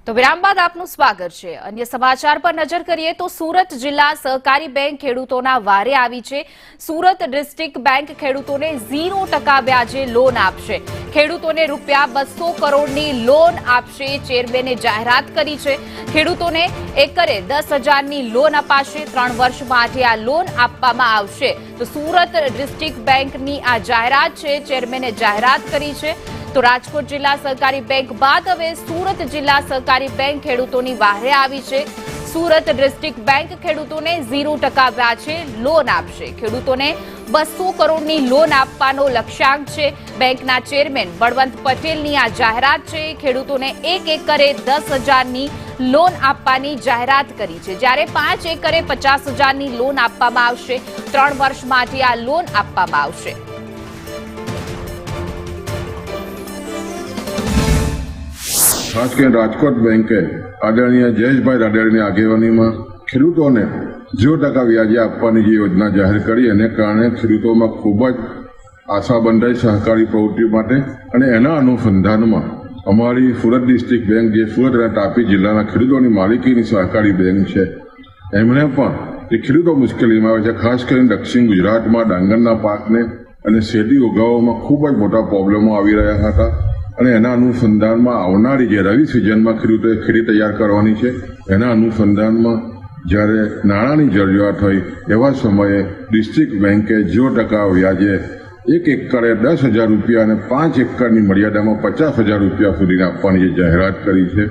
તો વિરામ બાદ આપનું સ્વાગત છે। અન્ય સમાચાર પર નજર કરીએ તો સુરત જિલ્લા સહકારી બેંક ખેડૂતોના વારે આવી છે। સુરત ડિસ્ટ્રિક્ટ બેંક ખેડૂતોને 0% વ્યાજે લોન આપશે। ખેડૂતોને રૂપિયા 200 કરોડની લોન આપશે। ચેરમેને જાહેરાત કરી છે। ખેડૂતોને એકરે 10,000ની લોન અપાશે। 3 વર્ષ માટે આ લોન આપવામાં આવશે। તો સુરત ડિસ્ટ્રિક્ટ બેંકની આ જાહેરાત છે। ચેરમેને જાહેરાત કરી છે। તો રાજકોટ જિલ્લા સહકારી બેંક બાદ હવે સુરત જિલ્લા સહકારી બેંક ખેડૂતોની વારે આવી છે। સુરત ડિસ્ટ્રિક્ટ બેંક ખેડૂતોને 0% વ્યાજે લોન આપશે। ખેડૂતોને 200 કરોડની લોન આપવાનો લક્ષ્યાંક છે। બેંકના ચેરમેન બળવંત પટેલની આ જાહેરાત છે। ખેડૂતોને 1 એકરે 10,000ની લોન આપવાની જાહેરાત કરી છે, જ્યારે 5 એકરે 50,000ની લોન આપવામાં આવશે। 3 વર્ષ માટે આ લોન આપવામાં આવશે। खास कर राजकोट बैंक आदरणीय जयेशभाई राडड़नी आगेवानीमां खेडूतोने 0% व्याजे आपवानी जे योजना जाहिर करी एने कारणे खेडूतोमां खूब ज आशा बंधाई सहकारी प्रवृत्ति माटे अने एना अनुसंधानमां अमारी सूरत डिस्ट्रिक्ट बैंक जे सूरत अने तापी जिल्लाना खेडूतोनी मालिकीनी सहकारी बैंक छे एमणे पण जे खेडूतो मुश्केलीमां आवे छे, खास करीने दक्षिण गुजरातमां डांगરના પાકને અને શેરડી ઉગાવવામાં ખૂબ જ મોટા પ્રોબ્લેમો આવી રહ્યા હતા અને એના અનુસંધાનમાં આવનારી જે રવિ સિઝનમાં ખેડૂતોએ ખેતી તૈયાર કરવાની છે એના અનુસંધાનમાં જ્યારે નાણાંની જરૂરિયાત હોય એવા સમયે ડિસ્ટ્રિક્ટ બેન્કે 0% વ્યાજે 1 એકરે 10,000 રૂપિયા અને 5 એકરની મર્યાદામાં 50,000 રૂપિયા સુધીને આપવાની જે જાહેરાત કરી છે